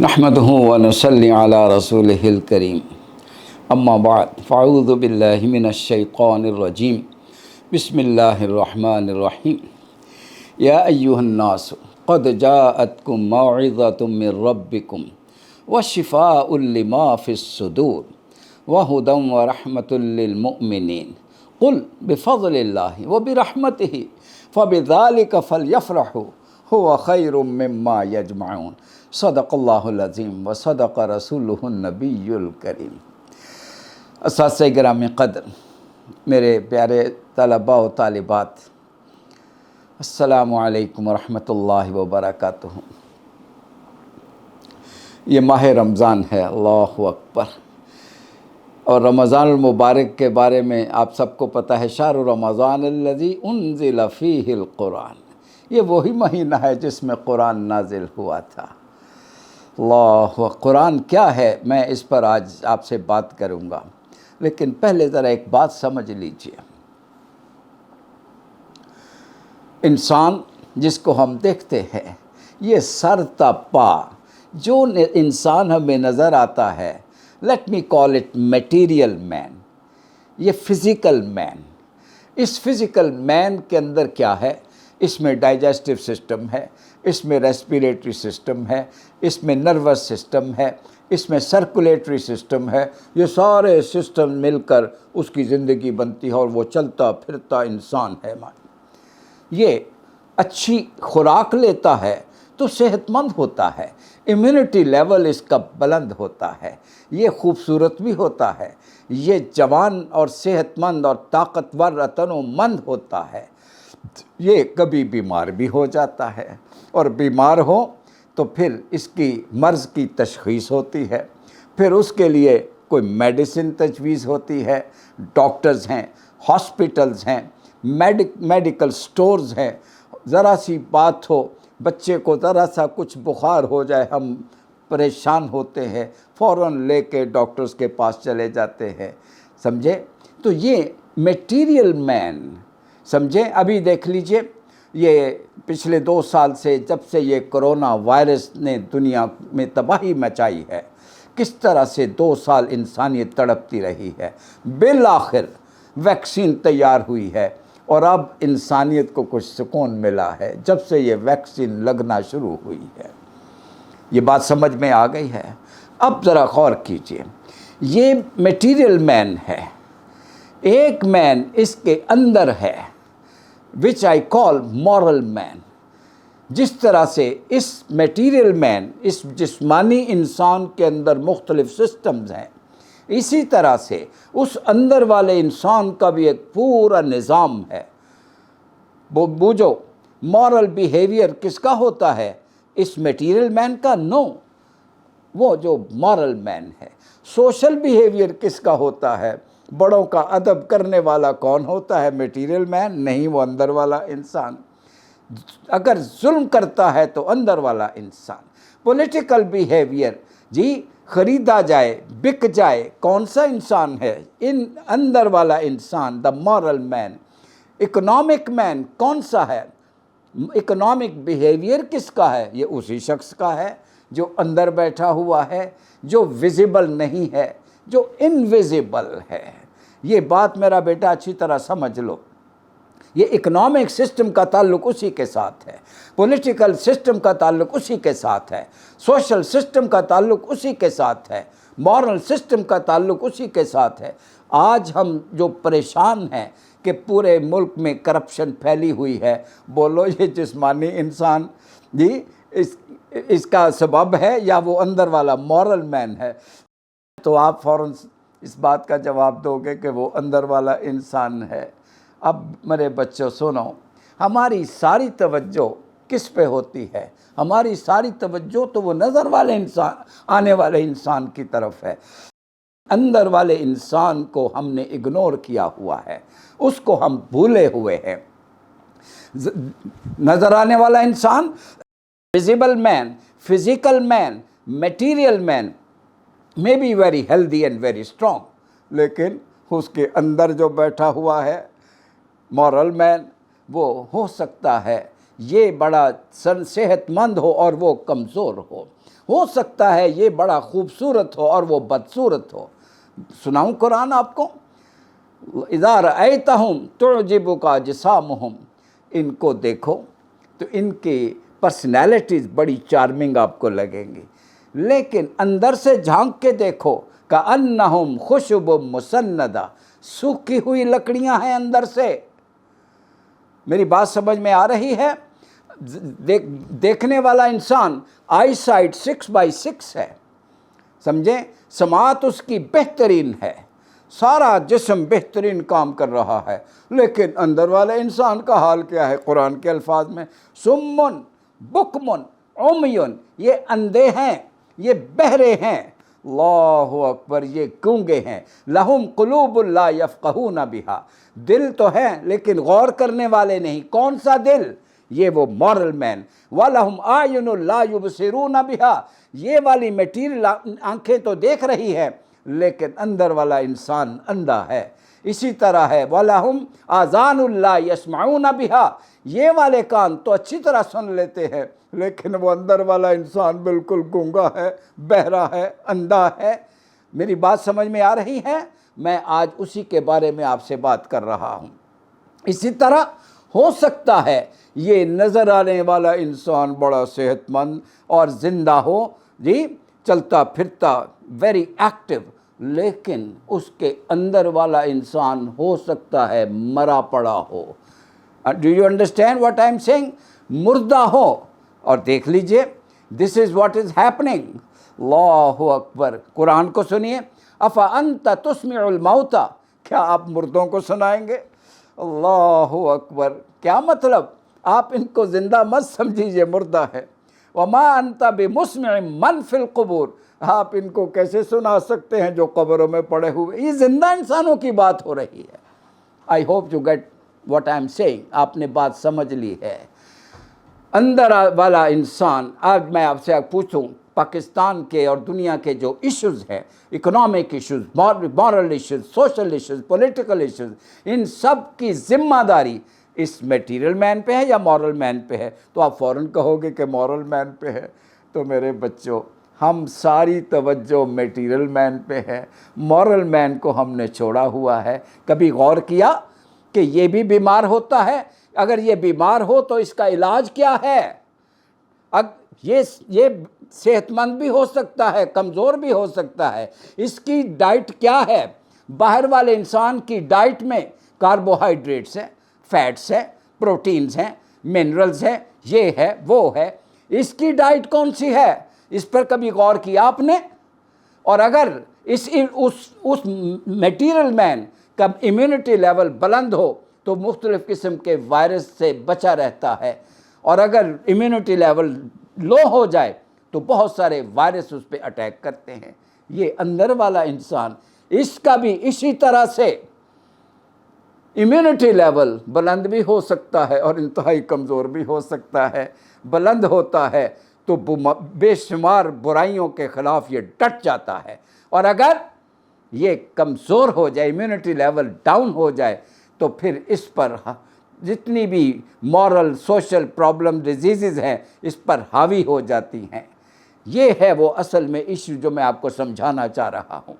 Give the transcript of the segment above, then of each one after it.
نحمدہ ونصلی علی رسولہ الکریم اما بعد فاعوذ باللہ من الشیطان الرجیم بسم اللہ الرحمن الرحیم یا ایہا الناس قد جاءتکم موعظۃ من ربکم وشفاء لما فی الصدور وہدی ورحمۃ للمؤمنین قل بفضل اللہ وبرحمتہ فبذلک فلیفرحوا هو خیر مما یجمعون صدق اللہ العظیم و صدق رسولہ النبی الکریم۔ اساتذہ گرامی قدر، میرے پیارے طلباء و طالبات، السلام علیکم ورحمۃ اللہ وبرکاتہ۔ یہ ماہ رمضان ہے، اللہ اکبر، اور رمضان المبارک کے بارے میں آپ سب کو پتہ ہے، شہر رمضان الذی انزل فیہ القرآن، یہ وہی مہینہ ہے جس میں قرآن نازل ہوا تھا۔ اللہ، قرآن کیا ہے، میں اس پر آج آپ سے بات کروں گا، لیکن پہلے ذرا ایک بات سمجھ لیجئے۔ انسان جس کو ہم دیکھتے ہیں، یہ سر تا پا جو انسان ہمیں نظر آتا ہے، let me call it material man, یہ فزیکل مین۔ اس فزیکل مین کے اندر کیا ہے؟ اس میں ڈائجسٹو سسٹم ہے، اس میں ریسپیریٹری سسٹم ہے، اس میں نروس سسٹم ہے، اس میں سرکولیٹری سسٹم ہے، یہ سارے سسٹم مل کر اس کی زندگی بنتی ہے اور وہ چلتا پھرتا انسان ہے۔ یہ اچھی خوراک لیتا ہے تو صحت مند ہوتا ہے، امیونٹی لیول اس کا بلند ہوتا ہے، یہ خوبصورت بھی ہوتا ہے، یہ جوان اور صحت مند اور طاقتور رتن و مند ہوتا ہے۔ یہ کبھی بیمار بھی ہو جاتا ہے، اور بیمار ہو تو پھر اس کی مرض کی تشخیص ہوتی ہے، پھر اس کے لیے کوئی میڈیسن تجویز ہوتی ہے، ڈاکٹرز ہیں، ہاسپٹلز ہیں، میڈیکل سٹورز ہیں۔ ذرا سی بات ہو، بچے کو ذرا سا کچھ بخار ہو جائے، ہم پریشان ہوتے ہیں، فوراً لے کے ڈاکٹرز کے پاس چلے جاتے ہیں، سمجھے؟ تو یہ میٹیریل مین، سمجھے؟ ابھی دیکھ لیجئے، یہ پچھلے 2 سال سے جب سے یہ کرونا وائرس نے دنیا میں تباہی مچائی ہے، کس طرح سے 2 سال انسانیت تڑپتی رہی ہے، بالآخر ویکسین تیار ہوئی ہے، اور اب انسانیت کو کچھ سکون ملا ہے جب سے یہ ویکسین لگنا شروع ہوئی ہے۔ یہ بات سمجھ میں آ گئی ہے؟ اب ذرا غور کیجئے، یہ میٹیریل مین ہے، ایک مین اس کے اندر ہے which I call moral man۔ جس طرح سے اس میٹیریل مین، اس جسمانی انسان کے اندر مختلف سسٹمز ہیں، اسی طرح سے اس اندر والے انسان کا بھی ایک پورا نظام ہے۔ بوجھو، مورل بیہیویئر کس کا ہوتا ہے؟ اس میٹیریل مین کا؟ نو، وہ جو مورل مین ہے۔ سوشل بیہیویئر کس کا ہوتا ہے؟ بڑوں کا ادب کرنے والا کون ہوتا ہے؟ میٹیریل مین نہیں، وہ اندر والا انسان۔ اگر ظلم کرتا ہے تو اندر والا انسان۔ پولیٹیکل بیہیویئر، جی خریدا جائے، بک جائے، کون سا انسان ہے؟ اندر والا انسان، دا مورل مین۔ اکنامک مین کون سا ہے؟ اکنامک بیہیویئر کس کا ہے؟ یہ اسی شخص کا ہے جو اندر بیٹھا ہوا ہے، جو ویزیبل نہیں ہے، جو انویزیبل ہے۔ یہ بات میرا بیٹا اچھی طرح سمجھ لو، یہ اکنامک سسٹم کا تعلق اسی کے ساتھ ہے، پولیٹیکل سسٹم کا تعلق اسی کے ساتھ ہے، سوشل سسٹم کا تعلق اسی کے ساتھ ہے، مورل سسٹم کا تعلق اسی کے ساتھ ہے۔ آج ہم جو پریشان ہیں کہ پورے ملک میں کرپشن پھیلی ہوئی ہے، بولو یہ جسمانی انسان جی اس کا سبب ہے یا وہ اندر والا مورل مین ہے؟ تو آپ فوراً اس بات کا جواب دو گے کہ وہ اندر والا انسان ہے۔ اب میرے بچوں سنو، ہماری ساری توجہ کس پہ ہوتی ہے؟ ہماری ساری توجہ تو وہ نظر والے انسان، آنے والے انسان کی طرف ہے۔ اندر والے انسان کو ہم نے اگنور کیا ہوا ہے، اس کو ہم بھولے ہوئے ہیں۔ نظر آنے والا انسان، visible man, physical man, material man may be very healthy and very strong، لیکن اس کے اندر جو بیٹھا ہوا ہے مورل مین، وہ ہو سکتا ہے یہ بڑا صحت مند ہو اور وہ کمزور ہو، ہو سکتا ہے یہ بڑا خوبصورت ہو اور وہ بدصورت ہو. سناؤں قرآن آپ کو؟ اذا رأیتہم تعجبک اجسامہم، ان کو دیکھو تو ان کی پرسنالٹیز بڑی چارمنگ آپ کو لگیں گی، لیکن اندر سے جھانک کے دیکھو کأنہم خشب مسندہ، سوکھی ہوئی لکڑیاں ہیں اندر سے. میری بات سمجھ میں آ رہی ہے؟ دیکھنے والا انسان آئی سائٹ 6/6 ہے، سمجھیں، سماعت اس کی بہترین ہے، سارا جسم بہترین کام کر رہا ہے، لیکن اندر والے انسان کا حال کیا ہے؟ قرآن کے الفاظ میں سمن بکمن عمیون، یہ اندھے ہیں، یہ بہرے ہیں، اللہ اکبر، یہ گونگے ہیں. لہم قلوب لا یفقہون بہا، دل تو ہے لیکن غور کرنے والے نہیں. کون سا دل؟ یہ وہ مورل مین. وَلَهُمْ أَعْيُنٌ لَا يُبْصِرُونَ بِهَا، یہ والی میٹیریل آنکھیں تو دیکھ رہی ہے لیکن اندر والا انسان اندھا ہے. اسی طرح ہے وَلَهُمْ آذَانٌ لَا يَسْمَعُونَ بِهَا، یہ والے کان تو اچھی طرح سن لیتے ہیں لیکن وہ اندر والا انسان بالکل گونگا ہے، بہرا ہے، اندھا ہے. میری بات سمجھ میں آ رہی ہے؟ میں آج اسی کے بارے میں آپ سے بات کر رہا ہوں. اسی طرح ہو سکتا ہے یہ نظر آنے والا انسان بڑا صحت مند اور زندہ ہو، جی، چلتا پھرتا، ویری ایکٹیو، لیکن اس کے اندر والا انسان ہو سکتا ہے مرا پڑا ہو. Do you understand what I am saying? مردہ ہو. اور دیکھ لیجئے، دس از واٹ از ہیپننگ. اللہ اکبر. قرآن کو سنیے، افانت تسمع الموتى، کیا آپ مردوں کو سنائیں گے؟ اللہ اکبر. کیا مطلب؟ آپ ان کو زندہ مت سمجھیے، مردہ ہے. وما انت بمسمع من فی القبور، آپ ان کو کیسے سنا سکتے ہیں جو قبروں میں پڑے ہوئے؟ یہ زندہ انسانوں کی بات ہو رہی ہے. I hope you get what I am saying. آپ نے بات سمجھ لی ہے. اندر والا انسان، آج میں آپ سے پوچھوں، پاکستان کے اور دنیا کے جو ایشوز ہیں، economic issues, moral issues, social issues, political issues, ان سب کی ذمہ داری اس میٹیریل مین پہ ہے یا مورل مین پہ ہے؟ تو آپ فوراً کہو گے کہ مورل مین پہ ہے. تو میرے بچوں، ہم ساری توجہ میٹیریل مین پہ ہے، مورل مین کو ہم نے چھوڑا ہوا ہے. کبھی غور کیا کہ یہ بھی بیمار ہوتا ہے؟ اگر یہ بیمار ہو تو اس کا علاج کیا ہے؟ یہ صحت مند بھی ہو سکتا ہے، کمزور بھی ہو سکتا ہے. اس کی ڈائٹ کیا ہے؟ باہر والے انسان کی ڈائٹ میں کاربوہائیڈریٹس ہیں، فیٹس ہیں، پروٹینز ہیں، منرلز ہیں، یہ ہے، وہ ہے. اس کی ڈائٹ کون سی ہے؟ اس پر کبھی غور کیا آپ نے؟ اور اگر اس میٹیریل مین کا امیونٹی لیول بلند ہو تو مختلف قسم کے وائرس سے بچا رہتا ہے، اور اگر امیونٹی لیول لو ہو جائے تو بہت سارے وائرس اس پہ اٹیک کرتے ہیں. یہ اندر والا انسان، اس کا بھی اسی طرح سے امیونٹی لیول بلند بھی ہو سکتا ہے اور انتہائی کمزور بھی ہو سکتا ہے. بلند ہوتا ہے تو بے شمار برائیوں کے خلاف یہ ڈٹ جاتا ہے، اور اگر یہ کمزور ہو جائے، امیونٹی لیول ڈاؤن ہو جائے، تو پھر اس پر جتنی بھی مورل سوشل پرابلم ڈیزیزز ہیں اس پر حاوی ہو جاتی ہیں. یہ ہے وہ اصل میں ایشو جو میں آپ کو سمجھانا چاہ رہا ہوں.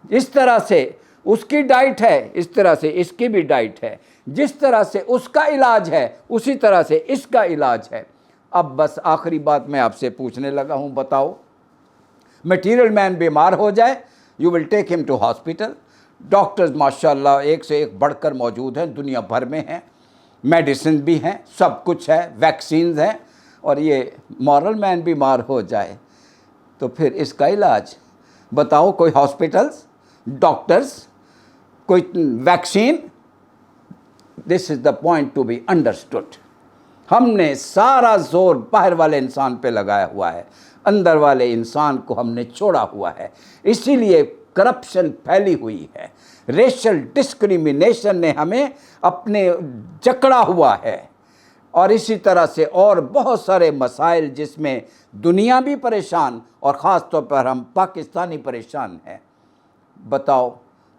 اس طرح سے اس کی ڈائٹ ہے، اس طرح سے اس کی بھی ڈائٹ ہے. جس طرح سے اس کا علاج ہے اسی طرح سے اس کا علاج ہے. اب بس آخری بات میں آپ سے پوچھنے لگا ہوں، بتاؤ، میٹیریل مین بیمار ہو جائے، یو ول ٹیک ہم ٹو ہاسپٹل. ڈاکٹرز ماشاءاللہ ایک سے ایک بڑھ کر موجود ہیں، دنیا بھر میں ہیں، میڈیسن بھی ہیں، سب کچھ ہے، ویکسینز ہیں. اور یہ مورل مین بیمار ہو جائے تو پھر اس کا علاج بتاؤ؟ کوئی ہاسپٹلز، ڈاکٹرز، کوئی vaccine? This is the point to be understood. ہم نے سارا زور باہر والے انسان پہ لگایا ہوا ہے، اندر والے انسان کو ہم نے چھوڑا ہوا ہے. اسی لیے کرپشن پھیلی ہوئی ہے، ریشل ڈسکریمنیشن نے ہمیں اپنے جکڑا ہوا ہے، اور اسی طرح سے اور بہت سارے مسائل جس میں دنیا بھی پریشان اور خاص طور پر ہم پاکستانی پریشان ہیں. بتاؤ،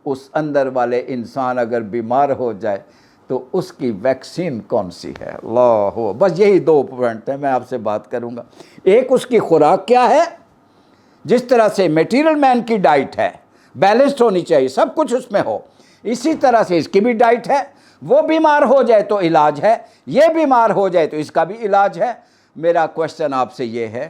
اس اندر والے انسان اگر بیمار ہو جائے تو اس کی ویکسین کون سی ہے؟ اللہ، بس یہی 2 پوائنٹ ہیں، میں آپ سے بات کروں گا۔ ایک اس کی خوراک کیا ہے، جس طرح سے میٹیریل مین کی ڈائٹ ہے بیلنسڈ ہونی چاہیے، سب کچھ اس میں ہو، اسی طرح سے اس کی بھی ڈائٹ ہے۔ وہ بیمار ہو جائے تو علاج ہے، یہ بیمار ہو جائے تو اس کا بھی علاج ہے۔ میرا کوشچن آپ سے یہ ہے،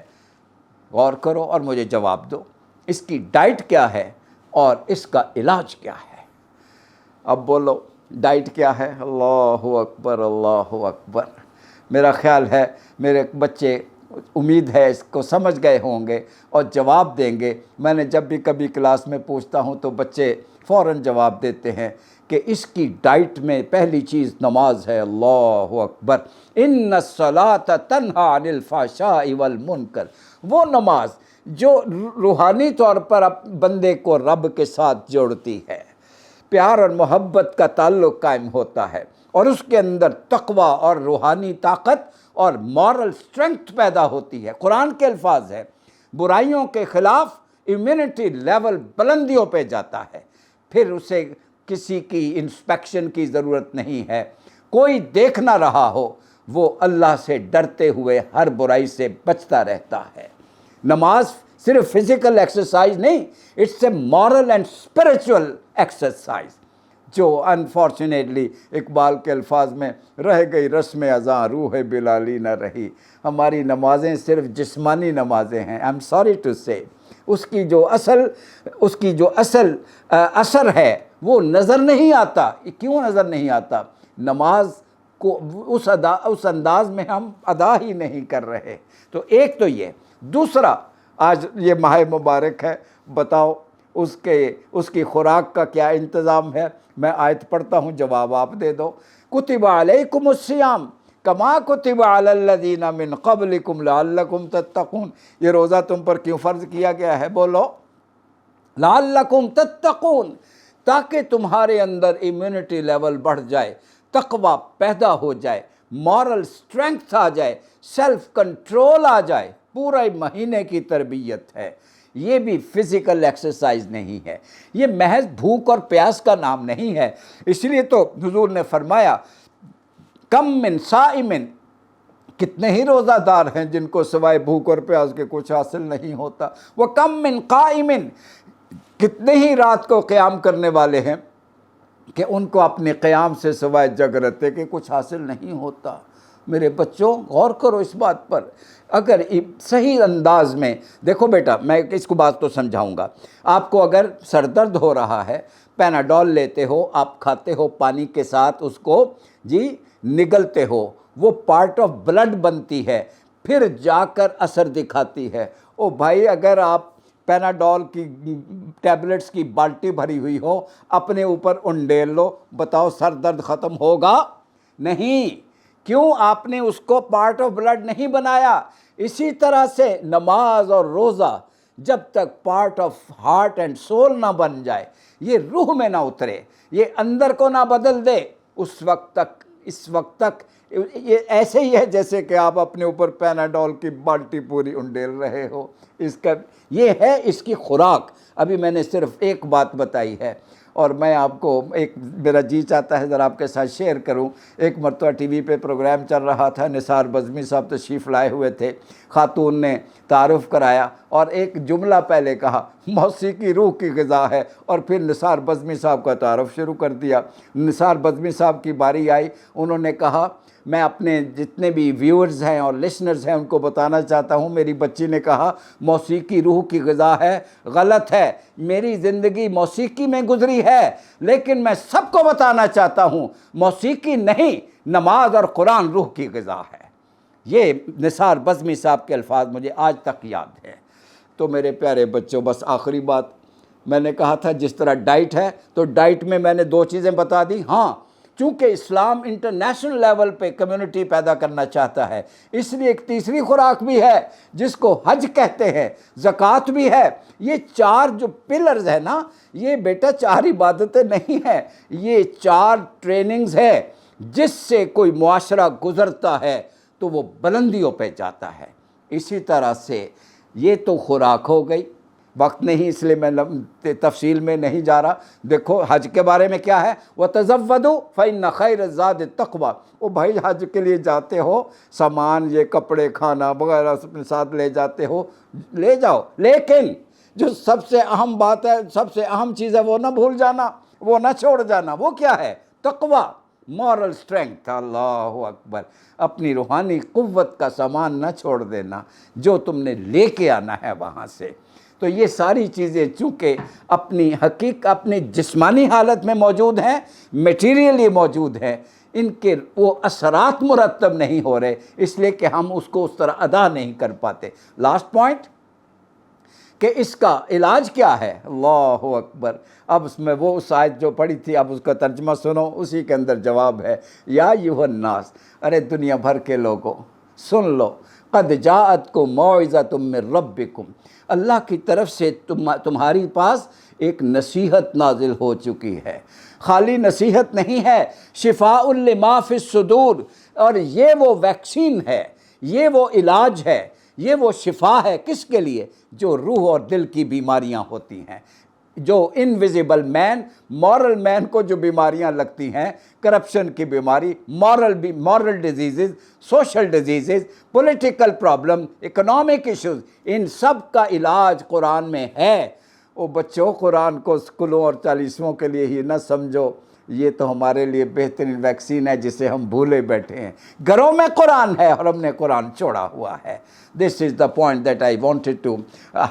غور کرو اور مجھے جواب دو، اس کی ڈائٹ کیا ہے اور اس کا علاج کیا ہے؟ اب بولو ڈائٹ کیا ہے؟ اللہ اکبر، اللہ اکبر۔ میرا خیال ہے میرے بچے، امید ہے اس کو سمجھ گئے ہوں گے اور جواب دیں گے۔ میں نے جب بھی کبھی کلاس میں پوچھتا ہوں تو بچے فوراً جواب دیتے ہیں کہ اس کی ڈائٹ میں پہلی چیز نماز ہے۔ اللہ اکبر۔ ان الصلاۃ تنہی عن الفحشاء والمنکر، وہ نماز جو روحانی طور پر بندے کو رب کے ساتھ جوڑتی ہے، پیار اور محبت کا تعلق قائم ہوتا ہے، اور اس کے اندر تقوی اور روحانی طاقت اور مورل سٹرنگتھ پیدا ہوتی ہے۔ قرآن کے الفاظ ہے، برائیوں کے خلاف امیونٹی لیول بلندیوں پہ جاتا ہے، پھر اسے کسی کی انسپیکشن کی ضرورت نہیں ہے، کوئی دیکھ نہ رہا ہو، وہ اللہ سے ڈرتے ہوئے ہر برائی سے بچتا رہتا ہے۔ نماز صرف فزیکل ایکسرسائز نہیں، it's a moral and spiritual exercise, جو انفارچونیٹلی اقبال کے الفاظ میں رہ گئی رسم اذاں روح بلالی نہ رہی۔ ہماری نمازیں صرف جسمانی نمازیں ہیں، آئی ایم سوری ٹو سے، اس کی جو اصل اثر ہے وہ نظر نہیں آتا۔ کیوں نظر نہیں آتا؟ نماز کو اس انداز میں ہم ادا ہی نہیں کر رہے۔ تو ایک تو یہ، دوسرا آج یہ ماہ مبارک ہے، بتاؤ اس کی خوراک کا کیا انتظام ہے؟ میں آیت پڑھتا ہوں، جواب آپ دے دو۔ کتب علیکم الصیام کما کتب علی الذین من قبلکم لعلکم تتقون، یہ روزہ تم پر کیوں فرض کیا گیا ہے؟ بولو، لعلکم تتقون، تاکہ تمہارے اندر ایمیونٹی لیول بڑھ جائے، تقوی پیدا ہو جائے، مورل سٹرنگتھ آ جائے، سیلف کنٹرول آ جائے۔ پورا مہینے کی تربیت ہے، یہ بھی فزیکل ایکسرسائز نہیں ہے، یہ محض بھوک اور پیاس کا نام نہیں ہے۔ اس لیے تو حضور نے فرمایا، کم من صائم، کتنے ہی روزہ دار ہیں جن کو سوائے بھوک اور پیاس کے کچھ حاصل نہیں ہوتا، وہ کم من قائم، کتنے ہی رات کو قیام کرنے والے ہیں کہ ان کو اپنے قیام سے سوائے جگرتے کہ کچھ حاصل نہیں ہوتا۔ میرے بچوں، غور کرو اس بات پر۔ اگر صحیح انداز میں دیکھو بیٹا، میں اس کو بات تو سمجھاؤں گا۔ آپ کو اگر سر درد ہو رہا ہے، پیناڈول لیتے ہو، آپ کھاتے ہو، پانی کے ساتھ اس کو نگلتے ہو، وہ پارٹ آف بلڈ بنتی ہے، پھر جا کر اثر دکھاتی ہے۔ او بھائی، اگر آپ پیناڈول کی ٹیبلٹس کی بالٹی بھری ہوئی ہو، اپنے اوپر انڈیل لو، بتاؤ سر درد ختم ہوگا؟ نہیں۔ کیوں؟ آپ نے اس کو پارٹ آف بلڈ نہیں بنایا۔ اسی طرح سے نماز اور روزہ جب تک part of heart and civil نہ بن جائے، یہ روح میں نہ اترے، یہ اندر کو نہ بدل دے، اس وقت تک یہ ایسے ہی ہے جیسے کہ آپ اپنے اوپر پیناڈول کی بالٹی پوری انڈیل رہے ہو۔ یہ ہے اس کی خوراک۔ ابھی میں نے صرف ایک بات بتائی ہے، اور میں آپ کو میرا جی چاہتا ہے ذرا آپ کے ساتھ شیئر کروں۔ ایک مرتبہ ٹی وی پہ پروگرام چل رہا تھا، نثار بزمی صاحب تشریف لائے ہوئے تھے، خاتون نے تعارف کرایا اور ایک جملہ پہلے کہا، موسیقی روح کی غذا ہے، اور پھر نثار بزمی صاحب کا تعارف شروع کر دیا۔ نثار بزمی صاحب کی باری آئی، انہوں نے کہا، میں اپنے جتنے بھی ویورز ہیں اور لسنرز ہیں ان کو بتانا چاہتا ہوں، میری بچی نے کہا موسیقی روح کی غذا ہے، غلط ہے، میری زندگی موسیقی میں گزری ہے، لیکن میں سب کو بتانا چاہتا ہوں موسیقی نہیں، نماز اور قرآن روح کی غذا ہے۔ یہ نثار بزمی صاحب کے الفاظ مجھے آج تک یاد ہے۔ تو میرے پیارے بچوں، بس آخری بات، میں نے کہا تھا جس طرح ڈائٹ ہے، تو ڈائٹ میں میں نے 2 چیزیں بتا دی۔ ہاں، چونکہ اسلام انٹرنیشنل لیول پہ کمیونٹی پیدا کرنا چاہتا ہے، اس لیے ایک تیسری خوراک بھی ہے جس کو حج کہتے ہیں، زکوٰۃ بھی ہے۔ یہ 4 جو پلرز ہیں نا، یہ بیٹا 4 عبادتیں نہیں ہیں، یہ 4 ٹریننگز ہے، جس سے کوئی معاشرہ گزرتا ہے تو وہ بلندیوں پہ جاتا ہے۔ اسی طرح سے یہ تو خوراک ہو گئی، وقت نہیں اس لیے میں تفصیل میں نہیں جا رہا. دیکھو حج کے بارے میں کیا ہے, وَتَزَوَّدُوا فَإِنَّ خَيْرَ الزَّادِ التَّقْوَىٰ. او بھائی حج کے لیے جاتے ہو, سامان یہ کپڑے کھانا وغیرہ اپنے ساتھ لے جاتے ہو, لے جاؤ, لیکن جو سب سے اہم بات ہے, سب سے اہم چیز ہے, وہ نہ بھول جانا, وہ نہ چھوڑ جانا. وہ کیا ہے؟ تقویٰ, مورل سٹرینگتھ. اللہ اکبر. اپنی روحانی قوت کا سامان نہ چھوڑ دینا جو تم نے لے کے آنا ہے وہاں سے. تو یہ ساری چیزیں چونکہ اپنی جسمانی حالت میں موجود ہیں, میٹیریلی موجود ہیں, ان کے وہ اثرات مرتب نہیں ہو رہے, اس لیے کہ ہم اس کو اس طرح ادا نہیں کر پاتے. لاسٹ پوائنٹ کہ اس کا علاج کیا ہے. اللہ اکبر. اب اس میں وہ اس آیت جو پڑھی تھی, اب اس کا ترجمہ سنو, اسی کے اندر جواب ہے. یا ایھا الناس, ارے دنیا بھر کے لوگوں سن لو, قد جاءتکم موعظۃ من ربکم, اللہ کی طرف سے تمہاری پاس ایک نصیحت نازل ہو چکی ہے. خالی نصیحت نہیں ہے, شفاء لما فی الصدور, اور یہ وہ ویکسین ہے, یہ وہ علاج ہے, یہ وہ شفا ہے. کس کے لیے؟ جو روح اور دل کی بیماریاں ہوتی ہیں, جو انویزیبل مین, مورل مین کو جو بیماریاں لگتی ہیں, کرپشن کی بیماری, moral diseases, social diseases, political problem, economic issues, ان سب کا علاج قرآن میں ہے. او بچوں, قرآن کو اسکولوں اور چالیسووں کے لیے ہی نہ سمجھو, یہ تو ہمارے لیے بہترین ویکسین ہے جسے ہم بھولے بیٹھے ہیں. گھروں میں قرآن ہے اور ہم نے قرآن چھوڑا ہوا ہے. This is the point that I wanted to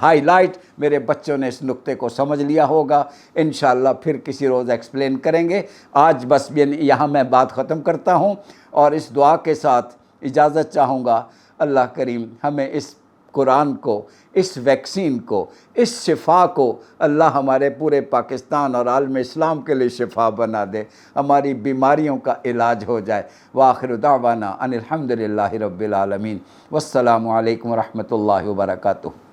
highlight. میرے بچوں نے اس نقطے کو سمجھ لیا ہوگا, انشاءاللہ پھر کسی روز ایکسپلین کریں گے. آج بس یہاں میں بات ختم کرتا ہوں اور اس دعا کے ساتھ اجازت چاہوں گا. اللہ کریم ہمیں اس قرآن کو, اس ویکسین کو, اس شفا کو اللہ ہمارے پورے پاکستان اور عالم اسلام کے لیے شفا بنا دے, ہماری بیماریوں کا علاج ہو جائے. وآخر دعوانا ان الحمد للہ رب العالمین. والسلام علیکم ورحمۃ اللہ وبرکاتہ.